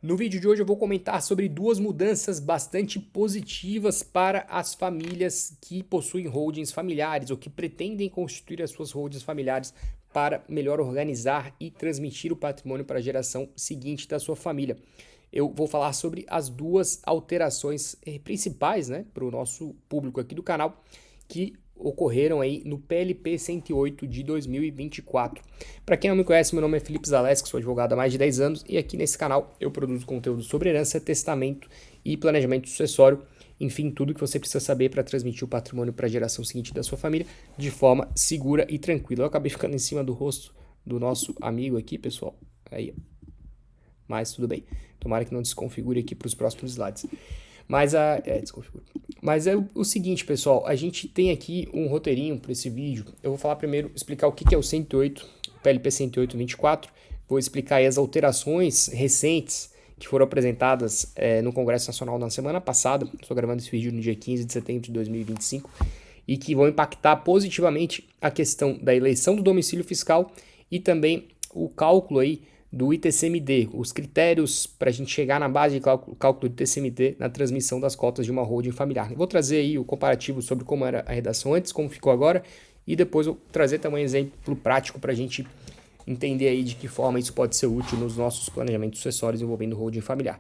No vídeo de hoje eu vou comentar sobre duas mudanças bastante positivas para as famílias que possuem holdings familiares ou que pretendem constituir as suas holdings familiares para melhor organizar e transmitir o patrimônio para a geração seguinte da sua família. Eu vou falar sobre as duas alterações principais, né, para o nosso público aqui do canal, que ocorreram aí no PLP 108 de 2024. Para quem não me conhece, meu nome é Felipe Zaleski, sou advogado há mais de 10 anos e aqui nesse canal eu produzo conteúdo sobre herança, testamento e planejamento sucessório, enfim, tudo que você precisa saber para transmitir o patrimônio para a geração seguinte da sua família de forma segura e tranquila. Eu acabei ficando em cima do rosto do nosso amigo aqui, pessoal. Aí, mas tudo bem. Tomara que não desconfigure aqui para os próximos slides. Mas é o seguinte, pessoal, a gente tem aqui um roteirinho para esse vídeo. Eu vou falar primeiro, explicar o que é o 108, PLP 108/24. Vou explicar aí as alterações recentes que foram apresentadas no Congresso Nacional na semana passada. Estou gravando esse vídeo no dia 15 de setembro de 2025 e que vão impactar positivamente a questão da eleição do domicílio fiscal e também o cálculo aí do ITCMD, os critérios para a gente chegar na base de cálculo do ITCMD na transmissão das cotas de uma holding familiar. Eu vou trazer aí o comparativo sobre como era a redação antes, como ficou agora, e depois vou trazer também um exemplo prático para a gente entender aí de que forma isso pode ser útil nos nossos planejamentos sucessórios envolvendo holding familiar.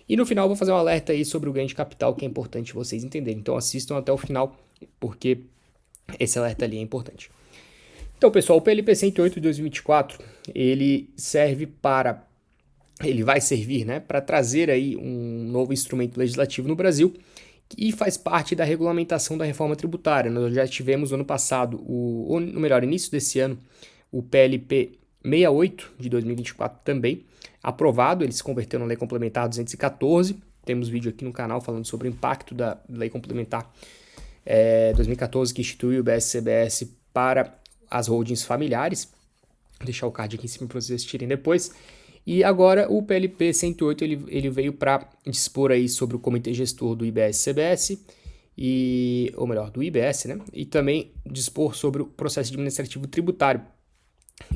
E no final vou fazer um alerta aí sobre o ganho de capital, que é importante vocês entenderem. Então assistam até o final, porque esse alerta ali é importante. Então, pessoal, o PLP 108 de 2024, ele vai servir, né, para trazer aí um novo instrumento legislativo no Brasil e faz parte da regulamentação da reforma tributária. Nós já tivemos ano passado, início desse ano, o PLP 68 de 2024 também aprovado, ele se converteu na Lei Complementar 214. Temos vídeo aqui no canal falando sobre o impacto da Lei Complementar 2014, que instituiu o BS-CBS para as holdings familiares. Vou deixar o card aqui em cima para vocês assistirem depois. E agora o PLP 108 ele veio para dispor aí sobre o comitê gestor do IBS-CBS, do IBS, né? E também dispor sobre o processo administrativo tributário.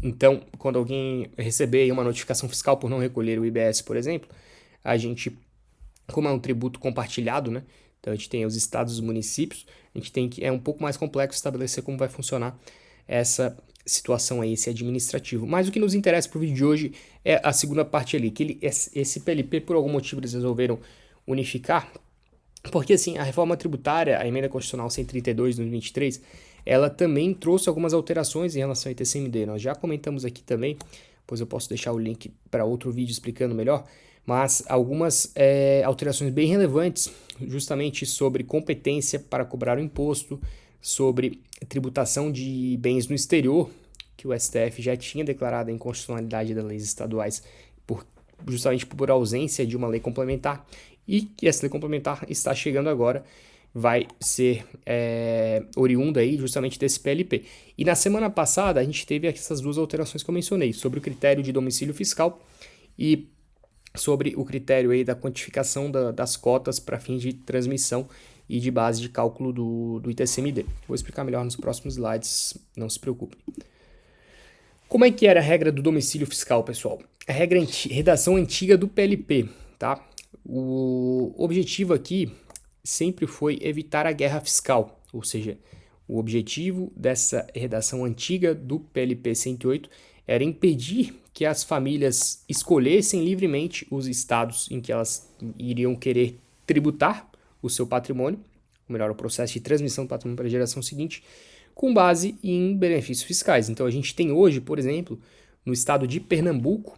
Então, quando alguém receber uma notificação fiscal por não recolher o IBS, por exemplo, a gente, como é um tributo compartilhado, né? Então a gente tem os estados e os municípios, a gente tem que, é um pouco mais complexo estabelecer como vai funcionar essa situação aí, esse administrativo. Mas o que nos interessa para o vídeo de hoje é a segunda parte ali, que esse PLP, por algum motivo, eles resolveram unificar, porque assim, a reforma tributária, a emenda constitucional 132 de 2023, ela também trouxe algumas alterações em relação ao ITCMD. Nós já comentamos aqui também, pois eu posso deixar o link para outro vídeo explicando melhor, mas algumas alterações bem relevantes, justamente sobre competência para cobrar o imposto, sobre tributação de bens no exterior, que o STF já tinha declarado a inconstitucionalidade das leis estaduais justamente por ausência de uma lei complementar, e que essa lei complementar está chegando agora, vai ser oriunda aí justamente desse PLP. E na semana passada a gente teve essas duas alterações que eu mencionei, sobre o critério de domicílio fiscal e sobre o critério aí da quantificação das cotas para fins de transmissão e de base de cálculo do ITCMD. Vou explicar melhor nos próximos slides, não se preocupe. Como é que era a regra do domicílio fiscal, pessoal? A redação antiga do PLP, tá? O objetivo aqui sempre foi evitar a guerra fiscal, ou seja, o objetivo dessa redação antiga do PLP 108 era impedir que as famílias escolhessem livremente os estados em que elas iriam querer tributar o seu patrimônio, ou melhor, o processo de transmissão do patrimônio para a geração seguinte, com base em benefícios fiscais. Então a gente tem hoje, por exemplo, no estado de Pernambuco,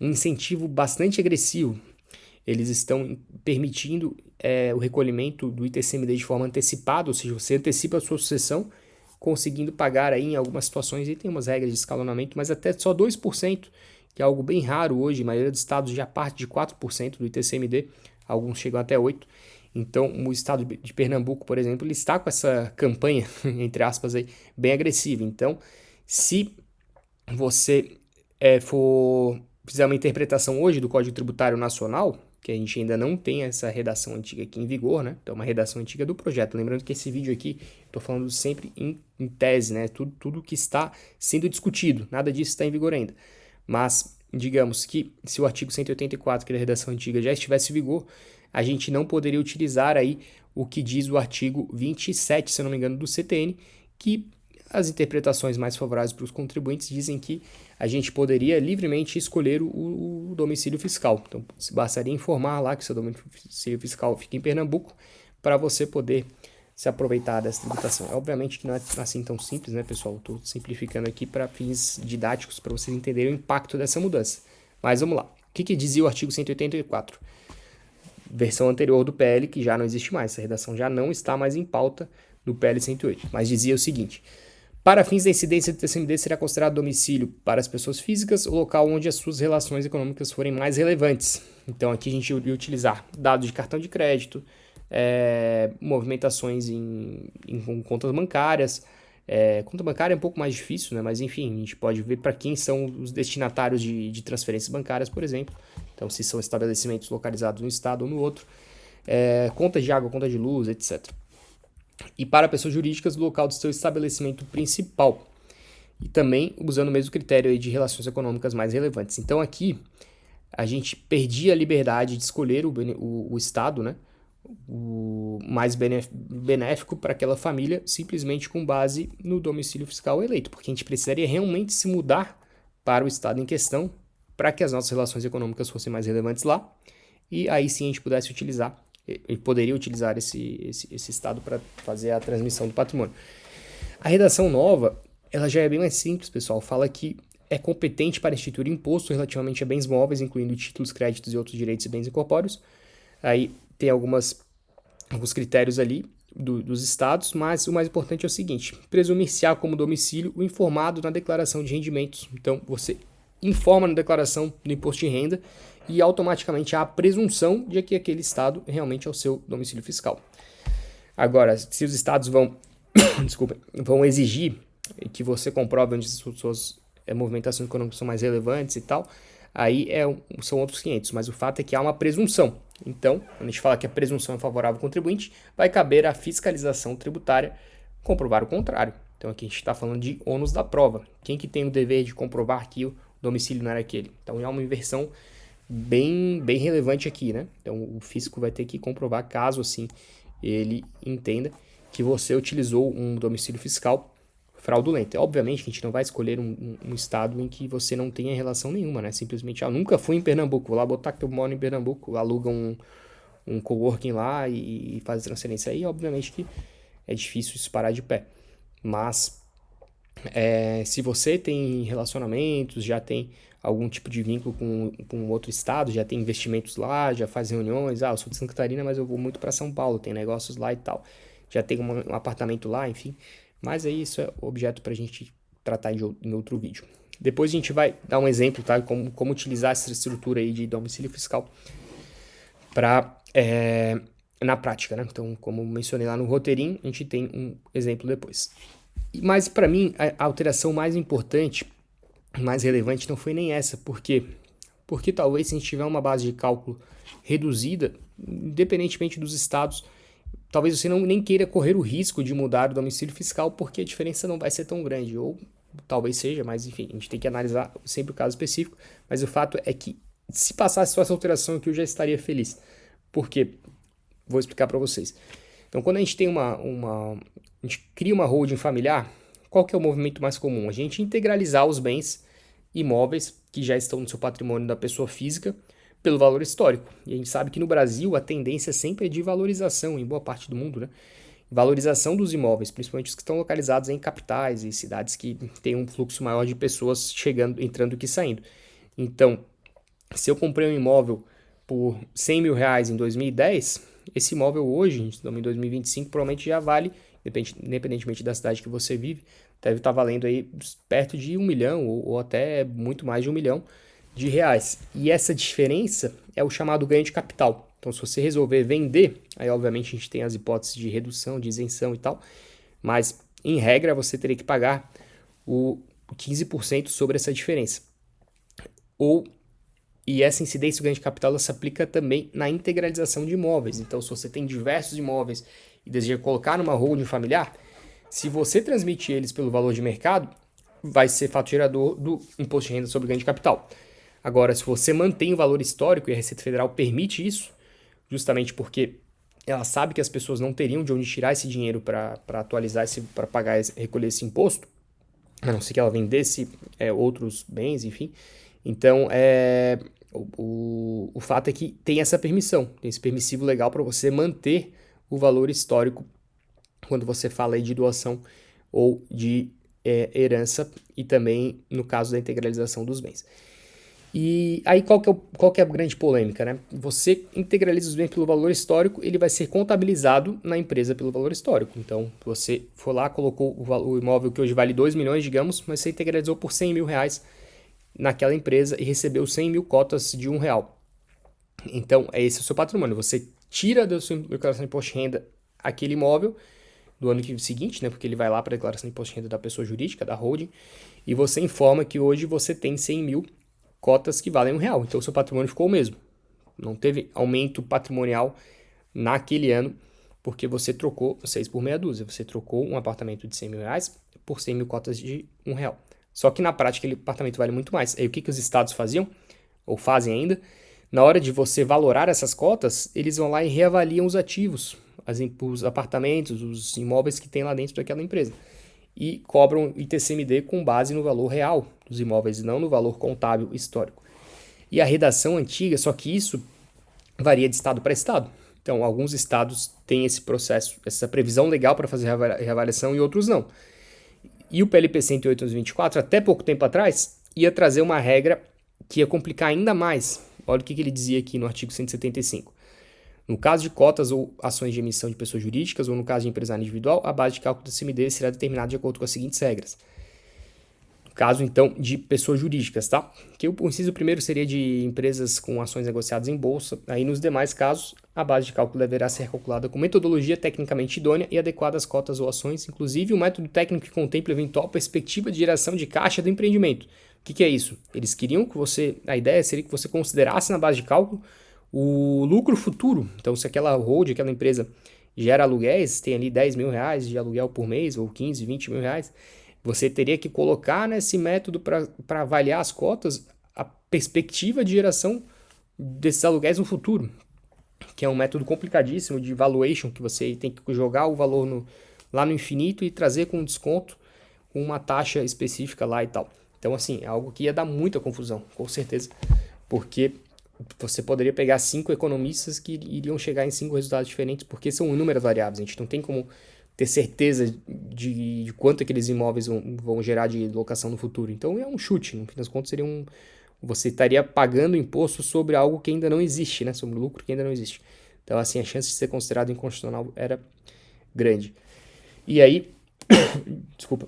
um incentivo bastante agressivo. Eles estão permitindo o recolhimento do ITCMD de forma antecipada, ou seja, você antecipa a sua sucessão, conseguindo pagar aí em algumas situações, e tem umas regras de escalonamento, mas até só 2%, que é algo bem raro hoje. A maioria dos estados já parte de 4% do ITCMD, alguns chegam até 8%. Então, o estado de Pernambuco, por exemplo, ele está com essa campanha, entre aspas, aí, bem agressiva. Então, se você fizer uma interpretação hoje do Código Tributário Nacional, que a gente ainda não tem essa redação antiga aqui em vigor, né? Então, uma redação antiga do projeto. Lembrando que esse vídeo aqui, estou falando sempre em tese, né? Tudo que está sendo discutido, nada disso está em vigor ainda. Mas digamos que se o artigo 184, que é da redação antiga, já estivesse em vigor, a gente não poderia utilizar aí o que diz o artigo 27, se eu não me engano, do CTN, que as interpretações mais favoráveis para os contribuintes dizem que a gente poderia livremente escolher o domicílio fiscal. Então, bastaria informar lá que seu domicílio fiscal fica em Pernambuco para você poder se aproveitar dessa tributação. Obviamente que não é assim tão simples, né, pessoal? Estou simplificando aqui para fins didáticos, para vocês entenderem o impacto dessa mudança. Mas vamos lá. O que dizia o artigo 184? Versão anterior do PL, que já não existe mais. Essa redação já não está mais em pauta no PL 108. Mas dizia o seguinte: para fins da incidência do TCMD, será considerado domicílio para as pessoas físicas o local onde as suas relações econômicas forem mais relevantes. Então, aqui a gente iria utilizar dados de cartão de crédito, movimentações em contas bancárias. Conta bancária é um pouco mais difícil, né? Mas enfim, a gente pode ver para quem são os destinatários de transferências bancárias, por exemplo. Então, se são estabelecimentos localizados no estado ou no outro. Contas de água, conta de luz, etc. E para pessoas jurídicas, o local do seu estabelecimento principal. E também usando o mesmo critério aí de relações econômicas mais relevantes. Então, aqui, a gente perdia a liberdade de escolher o estado, né? O mais benéfico para aquela família, simplesmente com base no domicílio fiscal eleito, porque a gente precisaria realmente se mudar para o estado em questão para que as nossas relações econômicas fossem mais relevantes lá, e aí sim a gente pudesse utilizar, e poderia utilizar esse estado para fazer a transmissão do patrimônio. A redação nova, ela já é bem mais simples, pessoal, fala que é competente para instituir imposto relativamente a bens móveis, incluindo títulos, créditos e outros direitos e bens incorpóreos. Aí tem alguns critérios ali dos estados, mas o mais importante é o seguinte: presumir-se-á como domicílio o informado na declaração de rendimentos. Então, você informa na declaração do imposto de renda e automaticamente há a presunção de que aquele estado realmente é o seu domicílio fiscal. Agora, se os estados vão exigir que você comprove onde as suas movimentações econômicas são mais relevantes e tal, aí são outros 500, mas o fato é que há uma presunção. Então, quando a gente fala que a presunção é favorável ao contribuinte, vai caber à fiscalização tributária comprovar o contrário. Então, aqui a gente está falando de ônus da prova. Quem que tem o dever de comprovar que o domicílio não era aquele? Então, é uma inversão bem relevante aqui, né? Então, o fisco vai ter que comprovar, caso assim ele entenda que você utilizou um domicílio fiscal fraudulento. Obviamente que a gente não vai escolher um estado em que você não tenha relação nenhuma, né? Simplesmente, nunca fui em Pernambuco, vou lá botar que eu moro em Pernambuco, aluga um coworking lá e faz a transferência aí, obviamente que é difícil isso parar de pé. Mas, se você tem relacionamentos, já tem algum tipo de vínculo com outro estado, já tem investimentos lá, já faz reuniões, eu sou de Santa Catarina, mas eu vou muito para São Paulo, tem negócios lá e tal, já tem um apartamento lá, enfim. Mas aí isso é objeto para a gente tratar em outro vídeo. Depois a gente vai dar um exemplo, tá? Como utilizar essa estrutura aí de domicílio fiscal na prática, né? Então, como mencionei lá no roteirinho, a gente tem um exemplo depois. Mas para mim, a alteração mais importante, mais relevante, não foi nem essa. Por quê? Porque talvez se a gente tiver uma base de cálculo reduzida, independentemente dos estados, talvez você nem queira correr o risco de mudar o domicílio fiscal, porque a diferença não vai ser tão grande, ou talvez seja, mas enfim, a gente tem que analisar sempre o caso específico, mas o fato é que se passasse só essa alteração aqui, eu já estaria feliz. Por quê? Vou explicar para vocês. Então, quando a gente tem a gente cria uma holding familiar, qual que é o movimento mais comum? A gente integralizar os bens imóveis que já estão no seu patrimônio da pessoa física pelo valor histórico. E a gente sabe que no Brasil a tendência sempre é de valorização, em boa parte do mundo, né? Valorização dos imóveis, principalmente os que estão localizados em capitais e cidades que têm um fluxo maior de pessoas chegando, entrando e saindo. Então, se eu comprei um imóvel por 100 mil reais em 2010, esse imóvel hoje, estamos em 2025, provavelmente já vale, independentemente da cidade que você vive, deve estar valendo aí perto de 1 milhão ou até muito mais de 1 milhão de reais. E essa diferença é o chamado ganho de capital. Então, se você resolver vender, aí obviamente a gente tem as hipóteses de redução, de isenção e tal, mas em regra você teria que pagar o 15% sobre essa diferença. E essa incidência do ganho de capital ela se aplica também na integralização de imóveis. Então, se você tem diversos imóveis e deseja colocar numa holding familiar, se você transmitir eles pelo valor de mercado, vai ser fato gerador do imposto de renda sobre ganho de capital. Agora, se você mantém o valor histórico e a Receita Federal permite isso, justamente porque ela sabe que as pessoas não teriam de onde tirar esse dinheiro para atualizar, para pagar, recolher esse imposto, a não ser que ela vendesse outros bens, enfim. Então, o fato é que tem essa permissão, tem esse permissivo legal para você manter o valor histórico quando você fala aí de doação ou de herança e também no caso da integralização dos bens. E aí qual que é a grande polêmica, né? Você integraliza os bens pelo valor histórico, ele vai ser contabilizado na empresa pelo valor histórico. Então, você for lá, colocou o imóvel que hoje vale 2 milhões, digamos, mas você integralizou por 100 mil reais naquela empresa e recebeu 100 mil cotas de R$ 1. Então, esse é o seu patrimônio. Você tira da sua declaração de imposto de renda aquele imóvel do ano seguinte, né? Porque ele vai lá para a declaração de imposto de renda da pessoa jurídica, da holding, e você informa que hoje você tem 100 mil cotas que valem R$ 1. Então, o seu patrimônio ficou o mesmo. Não teve aumento patrimonial naquele ano, porque você trocou 6 por meia dúzia. Você trocou um apartamento de 100 mil reais por 100 mil cotas de R$ 1. Só que na prática, aquele apartamento vale muito mais. Aí o que os estados faziam, ou fazem ainda, na hora de você valorar essas cotas, eles vão lá e reavaliam os ativos, os apartamentos, os imóveis que tem lá dentro daquela empresa. E cobram ITCMD com base no valor real dos imóveis, não no valor contábil histórico. E a redação antiga, só que isso varia de estado para estado. Então, alguns estados têm esse processo, essa previsão legal para fazer reavaliação e outros não. E o PLP 108/24, até pouco tempo atrás, ia trazer uma regra que ia complicar ainda mais. Olha o que ele dizia aqui no artigo 175. No caso de cotas ou ações de emissão de pessoas jurídicas, ou no caso de empresário individual, a base de cálculo do CMD será determinada de acordo com as seguintes regras. No caso, então, de pessoas jurídicas, tá? Que o inciso primeiro seria de empresas com ações negociadas em bolsa. Aí, nos demais casos, a base de cálculo deverá ser calculada com metodologia tecnicamente idônea e adequada às cotas ou ações, inclusive o método técnico que contempla eventual perspectiva de geração de caixa do empreendimento. O que é isso? Eles queriam que a ideia seria que você considerasse na base de cálculo o lucro futuro. Então, se aquela holding, aquela empresa gera aluguéis, tem ali 10 mil reais de aluguel por mês, ou 15, 20 mil reais, você teria que colocar nesse método para avaliar as cotas a perspectiva de geração desses aluguéis no futuro, que é um método complicadíssimo de valuation, que você tem que jogar o valor lá no infinito e trazer com desconto, com uma taxa específica lá e tal. Então, assim, é algo que ia dar muita confusão, com certeza, porque você poderia pegar 5 economistas que iriam chegar em 5 resultados diferentes, porque são inúmeras variáveis. A gente não tem como ter certeza de quanto aqueles imóveis vão gerar de locação no futuro. Então é um chute, no fim das contas seria você estaria pagando imposto sobre algo que ainda não existe, né? Sobre lucro que ainda não existe. Então, assim, a chance de ser considerado inconstitucional era grande. E aí, desculpa,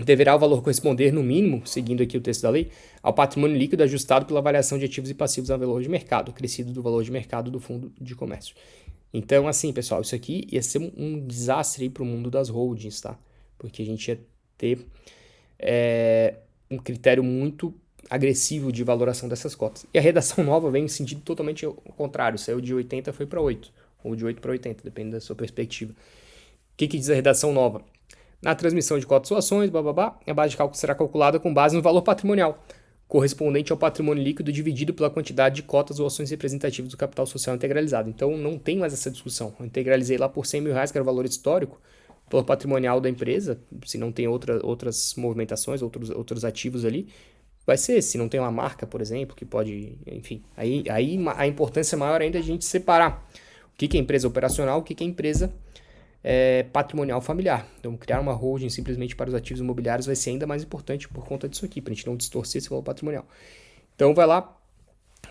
deverá o valor corresponder, no mínimo, seguindo aqui o texto da lei, ao patrimônio líquido ajustado pela variação de ativos e passivos ao valor de mercado, acrescido do valor de mercado do fundo de comércio. Então, assim, pessoal, isso aqui ia ser um desastre para o mundo das holdings, tá? Porque a gente ia ter um critério muito agressivo de valoração dessas cotas. E a redação nova vem em sentido totalmente ao contrário, saiu de 80 foi para 8, ou de 8 para 80, depende da sua perspectiva. O que diz a redação nova? Na transmissão de cotas ou ações, a base de cálculo será calculada com base no valor patrimonial, correspondente ao patrimônio líquido dividido pela quantidade de cotas ou ações representativas do capital social integralizado. Então, não tem mais essa discussão. Eu integralizei lá por 100 mil reais, que era o valor histórico, valor patrimonial da empresa, se não tem outras movimentações, outros ativos ali, vai ser esse. Se não tem uma marca, por exemplo, que pode, enfim. Aí a importância maior ainda é a gente separar o que é empresa operacional, o que é empresa patrimonial familiar. Então, criar uma holding simplesmente para os ativos imobiliários vai ser ainda mais importante por conta disso aqui, para a gente não distorcer esse valor patrimonial. Então, vai lá,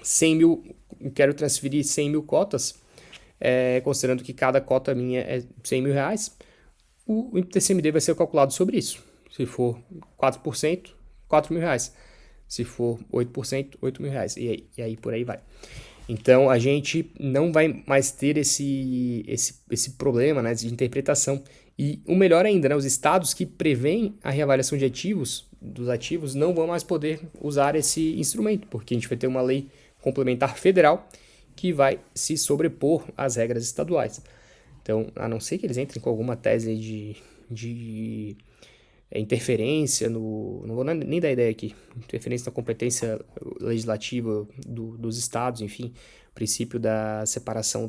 100 mil, quero transferir 100 mil cotas, considerando que cada cota minha é 100 mil reais, o ITCMD vai ser calculado sobre isso. Se for 4%, 4 mil reais. Se for 8%, 8 mil reais. E aí por aí vai. Então, a gente não vai mais ter esse problema, né, de interpretação. E o melhor ainda, né, os estados que prevêem a reavaliação de dos ativos, não vão mais poder usar esse instrumento, porque a gente vai ter uma lei complementar federal que vai se sobrepor às regras estaduais. Então, a não ser que eles entrem com alguma tese de interferência no... Não vou nem dar ideia aqui. Interferência na competência legislativa dos estados, enfim. O princípio da separação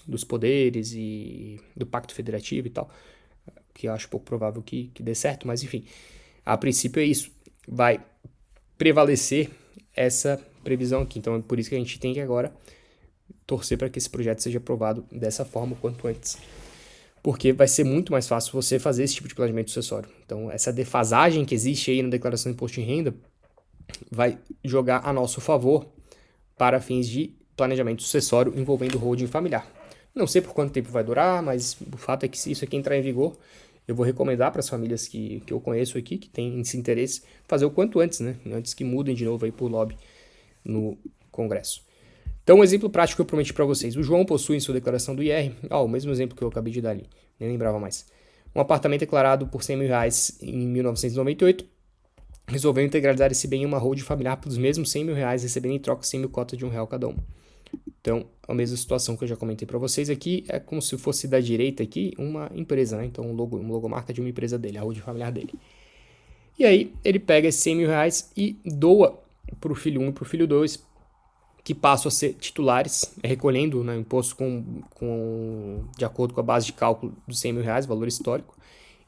dos poderes e do pacto federativo e tal. Que eu acho pouco provável que dê certo, mas enfim. A princípio é isso. Vai prevalecer essa previsão aqui. Então é por isso que a gente tem que agora torcer para que esse projeto seja aprovado dessa forma o quanto antes. Porque vai ser muito mais fácil você fazer esse tipo de planejamento sucessório. Então, essa defasagem que existe aí na declaração de imposto de renda vai jogar a nosso favor para fins de planejamento sucessório envolvendo holding familiar. Não sei por quanto tempo vai durar, mas o fato é que se isso aqui entrar em vigor, eu vou recomendar para as famílias que eu conheço aqui, que têm esse interesse, fazer o quanto antes, né? Antes que mudem de novo aí por lobby no Congresso. Então, um exemplo prático que eu prometi para vocês. O João possui em sua declaração do IR, o mesmo exemplo que eu acabei de dar ali, nem lembrava mais. Um apartamento declarado por R$100 mil em 1998, resolveu integralizar esse bem em uma holding familiar pelos mesmos R$100 mil, recebendo em troca 100 mil cotas de R$1 cada uma. Então, a mesma situação que eu já comentei para vocês aqui, é como se fosse da direita aqui uma empresa, né? Então, uma logomarca de uma empresa dele, a holding familiar dele. E aí, ele pega esses R$100 mil e doa para o filho 1 e para o filho 2, que passam a ser titulares, recolhendo, né, imposto de acordo com a base de cálculo dos R$100 mil, valor histórico,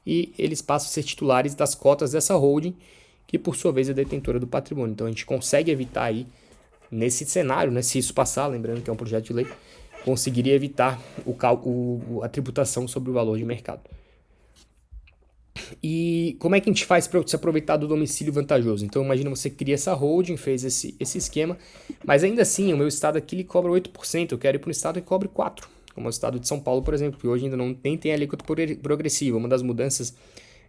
e eles passam a ser titulares das cotas dessa holding, que por sua vez é detentora do patrimônio. Então a gente consegue evitar aí, nesse cenário, né, se isso passar, lembrando que é um projeto de lei, conseguiria evitar a tributação sobre o valor de mercado. E como é que a gente faz para se aproveitar do domicílio vantajoso? Então imagina você cria essa holding, fez esse esquema, mas ainda assim o meu estado aqui ele cobra 8%, eu quero ir para um estado que cobre 4%, como o estado de São Paulo, por exemplo, que hoje ainda nem tem alíquota progressiva. Uma das mudanças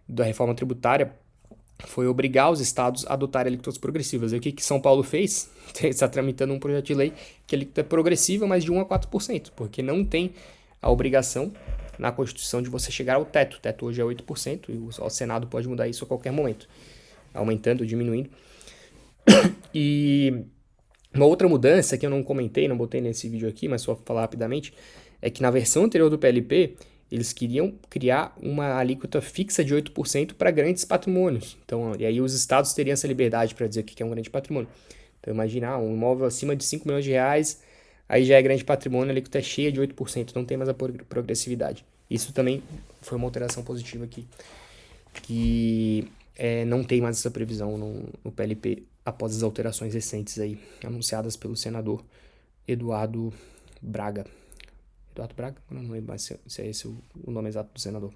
da reforma tributária foi obrigar os estados a adotarem alíquotas progressivas. E o que São Paulo fez? Está tramitando um projeto de lei que a alíquota é progressiva, mas de 1% a 4%, porque não tem a obrigação na Constituição de você chegar ao teto. O teto hoje é 8% e o Senado pode mudar isso a qualquer momento, aumentando ou diminuindo. E uma outra mudança que eu não comentei, não botei nesse vídeo aqui, mas só falar rapidamente, é que na versão anterior do PLP, eles queriam criar uma alíquota fixa de 8% para grandes patrimônios. Então, e aí os estados teriam essa liberdade para dizer o que é um grande patrimônio. Então, imagina, um imóvel acima de R$5 milhões, aí já é grande patrimônio, a alíquota é cheia de 8%, não tem mais a progressividade. Isso também foi uma alteração positiva aqui, que não tem mais essa previsão no PLP após as alterações recentes aí, anunciadas pelo senador Eduardo Braga. Eduardo Braga? Não lembro mais se é esse o nome exato do senador.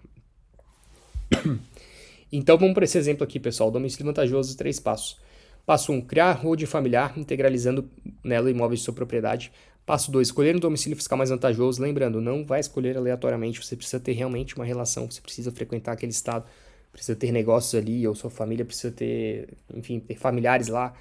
Então vamos para esse exemplo aqui, pessoal. Domicílio vantajoso, 3 passos. Passo 1, criar holding familiar, integralizando nela imóveis de sua propriedade. Passo 2, escolher um domicílio fiscal mais vantajoso. Lembrando, não vai escolher aleatoriamente, você precisa ter realmente uma relação, você precisa frequentar aquele estado, precisa ter negócios ali, ou sua família precisa ter, enfim, ter familiares lá,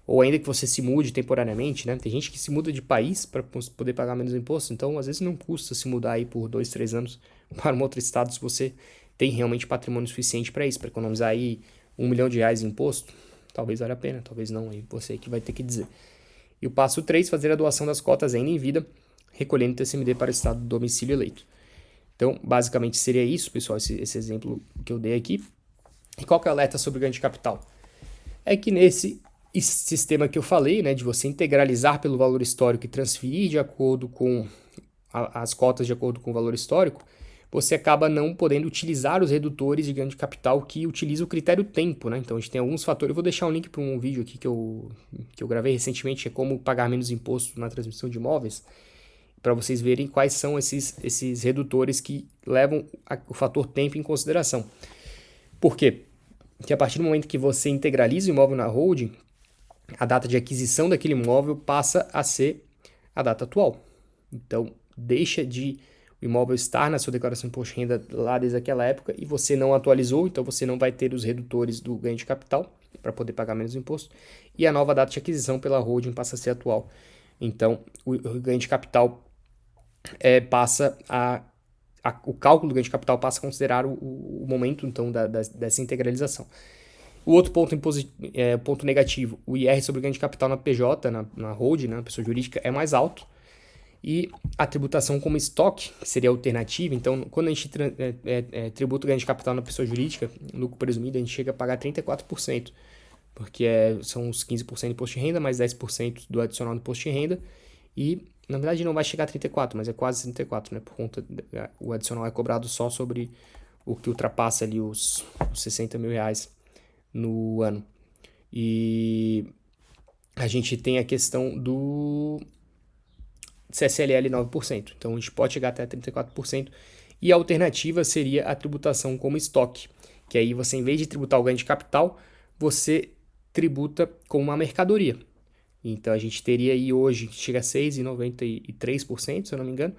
ou ainda que você se mude temporariamente, né? Tem gente que se muda de país para poder pagar menos imposto, então às vezes não custa se mudar aí por 2, 3 anos para um outro estado se você tem realmente patrimônio suficiente para isso, para economizar aí R$1 milhão em imposto. Talvez valha a pena, talvez não, aí você que vai ter que dizer. E o passo 3, fazer a doação das cotas ainda em vida, recolhendo TCMD para o estado do domicílio eleito. Então, basicamente seria isso, pessoal, esse exemplo que eu dei aqui. E qual que é o alerta sobre ganho de capital? É que nesse sistema que eu falei, né, de você integralizar pelo valor histórico e transferir de acordo com as cotas de acordo com o valor histórico, você acaba não podendo utilizar os redutores de ganho de capital que utilizam o critério tempo, né? Então a gente tem alguns fatores. Eu vou deixar um link para um vídeo aqui que eu gravei recentemente, que é como pagar menos imposto na transmissão de imóveis, para vocês verem quais são esses redutores que levam o fator tempo em consideração. Por quê? Porque a partir do momento que você integraliza o imóvel na holding, a data de aquisição daquele imóvel passa a ser a data atual. Então, deixa de o imóvel estar na sua declaração de imposto de renda lá desde aquela época e você não atualizou, então você não vai ter os redutores do ganho de capital para poder pagar menos imposto, e a nova data de aquisição pela holding passa a ser atual. Então, o ganho de capital o cálculo do ganho de capital passa a considerar o momento, então, dessa integralização. O outro ponto negativo, o IR sobre o ganho de capital na PJ, na holding, na pessoa jurídica, é mais alto, E a tributação como estoque, que seria a alternativa. Então, quando a gente tributa o ganho de capital na pessoa jurídica, lucro presumido, a gente chega a pagar 34%, porque são os 15% de imposto de renda, mais 10% do adicional do imposto de renda, e na verdade não vai chegar a 34%, mas é quase 34%, né? Por conta, o adicional é cobrado só sobre o que ultrapassa ali os 60 mil reais no ano. E a gente tem a questão do CSLL 9%, então a gente pode chegar até 34%, e a alternativa seria a tributação como estoque, que aí você, em vez de tributar o ganho de capital, você tributa como uma mercadoria. Então a gente teria aí hoje, chega a 6,93%, se eu não me engano,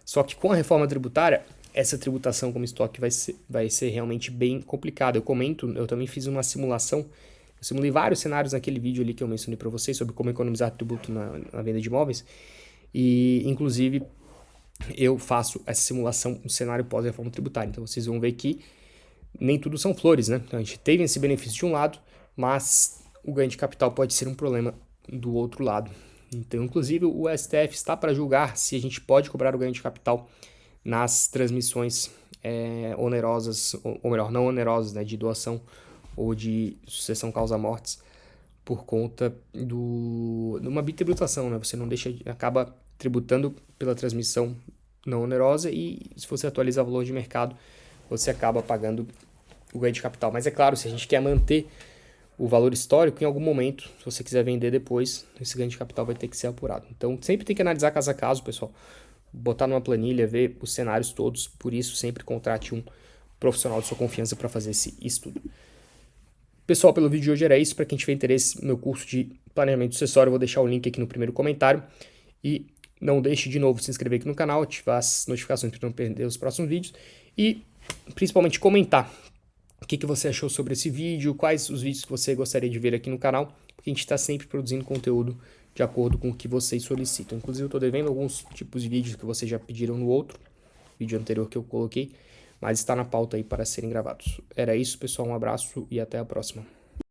só que com a reforma tributária, essa tributação como estoque vai ser realmente bem complicada. Eu também fiz uma simulação, eu simulei vários cenários naquele vídeo ali que eu mencionei para vocês sobre como economizar tributo na venda de imóveis, e inclusive eu faço essa simulação no cenário pós-reforma tributária. Então vocês vão ver que nem tudo são flores, né? Então a gente teve esse benefício de um lado, mas o ganho de capital pode ser um problema do outro lado. Então, inclusive, o STF está para julgar se a gente pode cobrar o ganho de capital nas transmissões onerosas, ou melhor, não onerosas, né, de doação ou de sucessão causa-mortes, por conta de uma bitributação, né? Você não acaba tributando pela transmissão não onerosa e se você atualizar o valor de mercado, você acaba pagando o ganho de capital. Mas é claro, se a gente quer manter o valor histórico, em algum momento, se você quiser vender depois, esse ganho de capital vai ter que ser apurado. Então, sempre tem que analisar caso a caso, pessoal. Botar numa planilha, ver os cenários todos. Por isso, sempre contrate um profissional de sua confiança para fazer esse estudo. Pessoal, pelo vídeo de hoje era isso. Para quem tiver interesse no meu curso de planejamento sucessório, eu vou deixar o link aqui no primeiro comentário. E não deixe de novo de se inscrever aqui no canal, ativar as notificações para não perder os próximos vídeos. E, principalmente, comentar o que você achou sobre esse vídeo, quais os vídeos que você gostaria de ver aqui no canal, porque a gente está sempre produzindo conteúdo de acordo com o que vocês solicitam. Inclusive, eu estou devendo alguns tipos de vídeos que vocês já pediram no outro vídeo anterior que eu coloquei, mas está na pauta aí para serem gravados. Era isso, pessoal, um abraço e até a próxima.